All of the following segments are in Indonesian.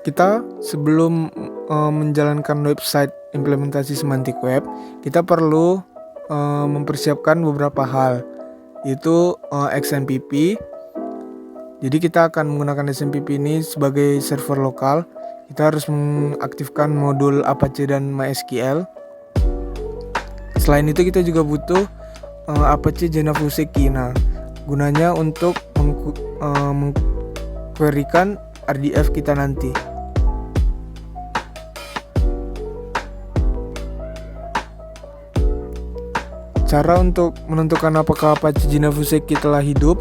Kita sebelum menjalankan website implementasi semantic web, kita perlu mempersiapkan beberapa hal, yaitu XMPP. Jadi kita akan menggunakan XMPP ini sebagai server lokal. Kita harus mengaktifkan modul Apache dan MySQL. Selain itu kita juga butuh Apache Genavuseki. Nah, gunanya untuk mengquerykan RDF kita nanti. Cara untuk menentukan apakah Apache Genavuseki telah hidup.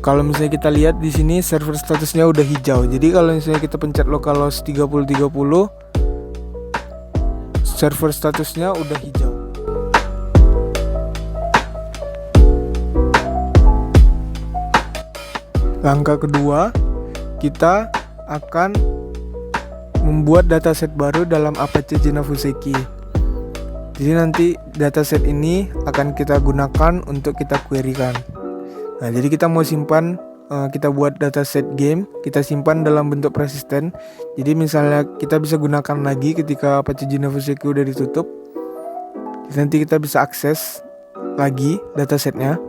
Kalau misalnya kita lihat di sini server statusnya udah hijau. Jadi kalau misalnya kita pencet localhost 3030, server statusnya udah hijau. Langkah kedua, kita akan membuat dataset baru dalam Apache Genavuseki. Jadi nanti dataset ini akan kita gunakan untuk kita querykan. Nah, jadi kita mau simpan, kita buat dataset game, kita simpan dalam bentuk persisten. Jadi misalnya kita bisa gunakan lagi ketika Apache Genavuseki udah ditutup. Nanti kita bisa akses lagi datasetnya.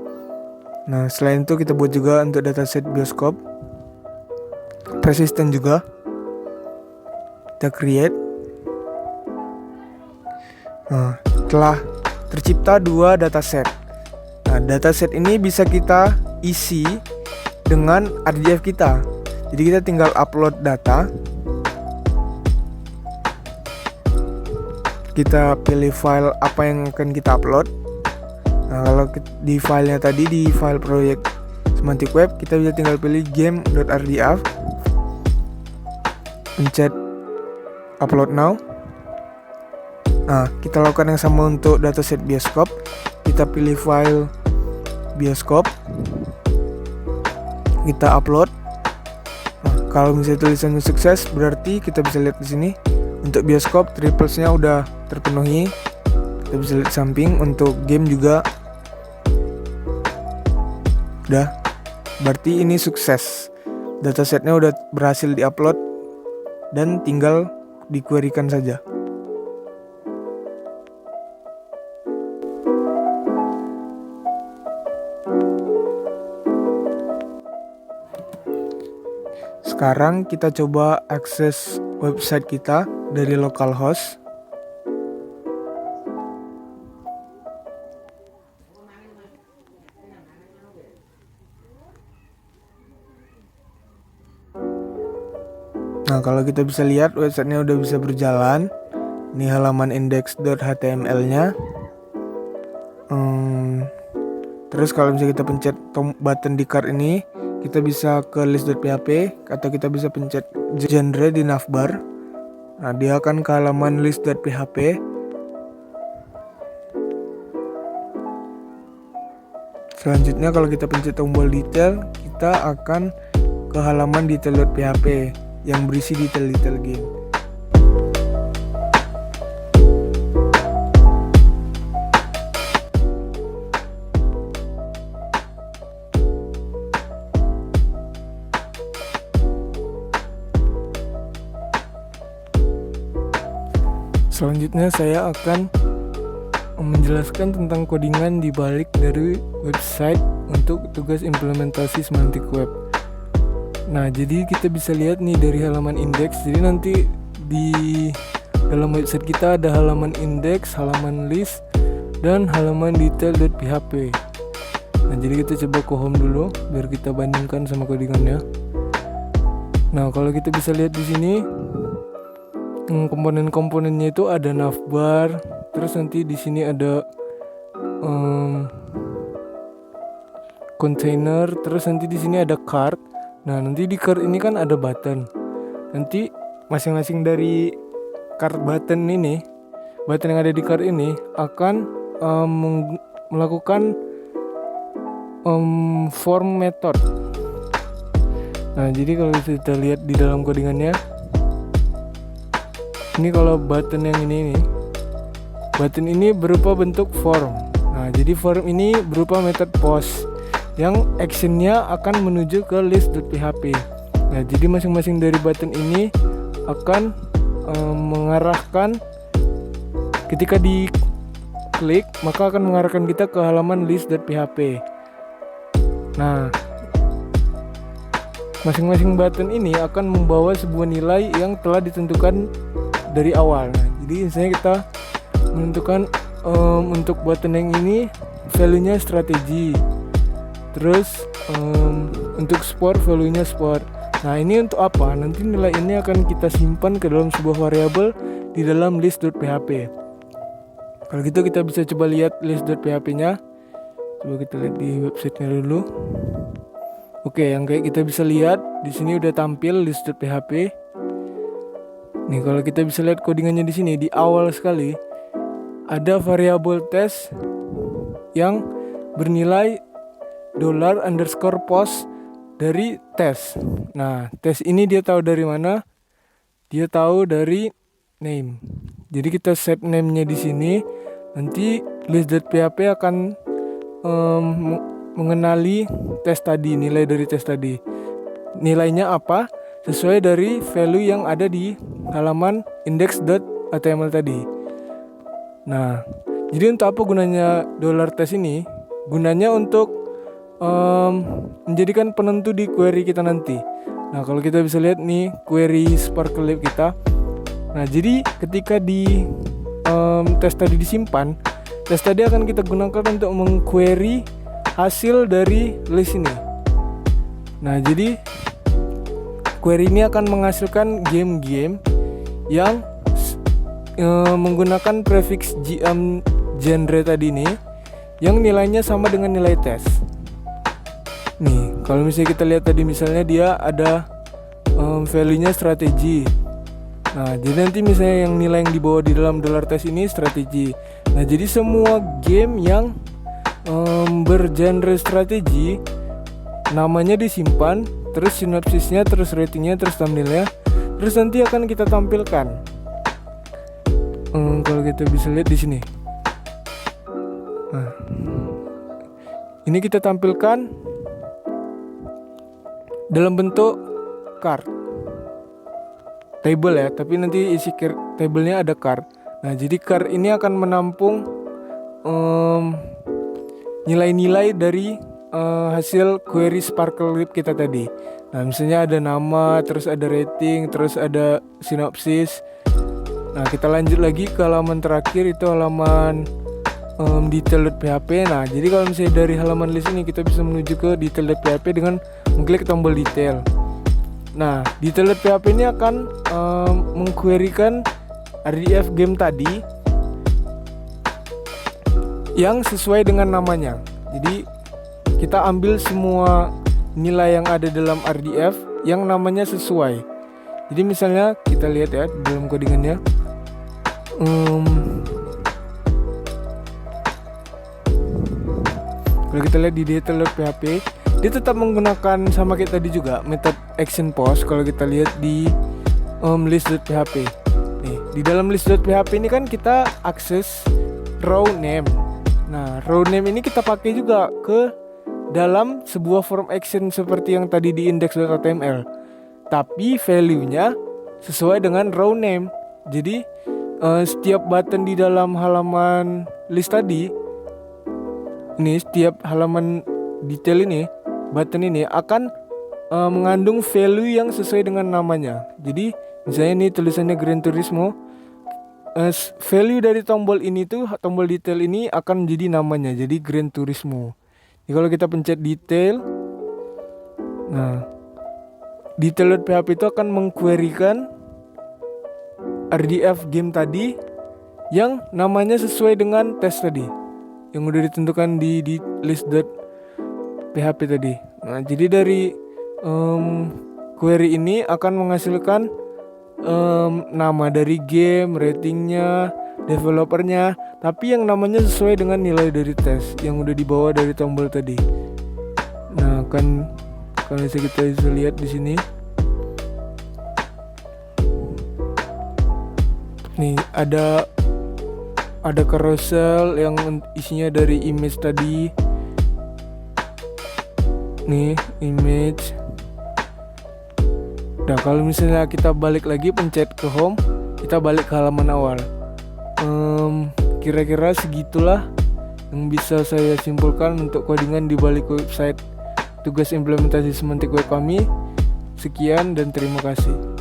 Nah, selain itu kita buat juga untuk dataset bioskop, persisten juga. Kita create. Nah, telah tercipta 2 dataset. Nah, dataset ini bisa kita isi dengan RDF kita. Jadi kita tinggal upload data. Kita pilih file apa yang akan kita upload. Nah, kalau di filenya tadi, di file proyek semantic web, kita bisa tinggal pilih game.rdf, pencet upload now. Nah, kita lakukan yang sama untuk dataset bioskop. Kita pilih file bioskop, kita upload. Nah, kalau misalnya tulisannya sukses, berarti kita bisa lihat di sini untuk bioskop triplesnya udah terpenuhi. Kita bisa lihat samping, untuk game juga udah. Berarti ini sukses. Datasetnya udah berhasil diupload dan tinggal diquerykan saja. Sekarang kita coba akses website kita dari localhost. Nah, kalau kita bisa lihat websitenya udah bisa berjalan. Ini halaman index.html-nya. Terus kalau misalnya kita pencet button di card ini, kita bisa ke list.php atau kita bisa pencet genre di navbar. Nah, dia akan ke halaman list.php. Selanjutnya kalau kita pencet tombol detail, kita akan ke halaman detail.php yang berisi detail-detail game. Selanjutnya saya akan menjelaskan tentang codingan di balik dari website untuk tugas implementasi semantic web. Nah, jadi kita bisa lihat nih dari halaman index. Jadi nanti di dalam website kita ada halaman index, halaman list, dan halaman detail.php. Nah, jadi kita coba ke home dulu biar kita bandingkan sama codingannya. Nah, kalau kita bisa lihat di sini, komponen-komponennya itu ada navbar, terus nanti di sini ada container, terus nanti di sini ada card. Nah, nanti di card ini kan ada button. Nanti masing-masing dari card button ini, button yang ada di card ini akan melakukan form method. Nah, jadi kalau kita lihat di dalam codingannya, ini kalau button yang ini nih, button ini berupa bentuk form. Nah, jadi form ini berupa method post yang actionnya akan menuju ke list.php. Nah, jadi masing-masing dari button ini akan mengarahkan, ketika diklik maka akan mengarahkan kita ke halaman list.php. Nah, masing-masing button ini akan membawa sebuah nilai yang telah ditentukan dari awal. Nah, jadi misalnya kita menentukan untuk button yang ini value-nya strategi, terus untuk sport value-nya sport. Nah, ini untuk apa? Nanti nilai ini akan kita simpan ke dalam sebuah variabel di dalam list.php. Kalau gitu kita bisa coba lihat list.php-nya. Coba kita lihat di websitenya dulu. Oke, yang kayak kita bisa lihat di sini udah tampil list.php. Nih, kalau kita bisa lihat codingannya di sini di awal sekali ada variabel test yang bernilai $_post dari test. Nah, test ini dia tahu dari mana? Dia tahu dari name. Jadi kita set name-nya di sini. Nanti list.php akan mengenali tes tadi, nilai dari tes tadi. Nilainya apa? Sesuai dari value yang ada di halaman index.html tadi. Nah, jadi untuk apa gunanya $test ini? Gunanya untuk menjadikan penentu di query kita nanti. Nah, kalau kita bisa lihat nih query Sparklib kita. Nah, jadi ketika di tes tadi disimpan, tes tadi akan kita gunakan untuk mengquery hasil dari list ini. Nah, jadi query ini akan menghasilkan game-game yang menggunakan prefix genre tadi ini, yang nilainya sama dengan nilai tes. Nih, kalau misalnya kita lihat tadi, misalnya dia ada value-nya strategi. Nah, jadi nanti misalnya yang nilai yang dibawa di dalam $test ini strategi. Nah, jadi semua game yang bergenre strategi namanya disimpan, terus sinopsisnya, terus ratingnya, terus thumbnailnya, terus nanti akan kita tampilkan. Kalau kita bisa lihat di sini. Nah, ini kita tampilkan dalam bentuk card table ya, tapi nanti isi tablenya ada card. Nah, jadi card ini akan menampung nilai-nilai dari hasil query Sparklib kita tadi. Nah, misalnya ada nama, terus ada rating, terus ada sinopsis. Nah, kita lanjut lagi ke halaman terakhir, itu halaman detail.php. Nah, jadi kalau misalnya dari halaman list ini kita bisa menuju ke detail.php dengan mengklik tombol detail. Nah, detail.php ini akan mengquerykan RDF game tadi yang sesuai dengan namanya. Jadi kita ambil semua nilai yang ada dalam RDF yang namanya sesuai. Jadi misalnya kita lihat ya dalam codingannya. Kalau kita lihat di detail.php, dia tetap menggunakan sama kayak tadi juga method action post. Kalau kita lihat di list.php, nih di dalam list.php ini kan kita akses row name. Nah, row name ini kita pakai juga ke dalam sebuah form action seperti yang tadi di index.html, tapi value-nya sesuai dengan row name. Jadi setiap button di dalam halaman list tadi, ini setiap halaman detail ini, button ini akan mengandung value yang sesuai dengan namanya. Jadi misalnya ini tulisannya Gran Turismo, value dari tombol ini tuh, tombol detail ini akan menjadi namanya, jadi Gran Turismo. Jadi kalau kita pencet detail, nah detail.php itu akan mengquerykan RDF game tadi yang namanya sesuai dengan tes tadi yang udah ditentukan di list.php tadi. Nah, jadi dari query ini akan menghasilkan nama dari game, ratingnya, developernya, tapi yang namanya sesuai dengan nilai dari tes yang udah dibawa dari tombol tadi. Nah, kan kalau kita bisa lihat di sini, nih ada carousel yang isinya dari image tadi. Nih image, Nah, kalau misalnya kita balik lagi pencet ke home, kita balik ke halaman awal. Kira-kira segitulah yang bisa saya simpulkan untuk codingan di balik website tugas implementasi semantik web kami. Sekian dan terima kasih.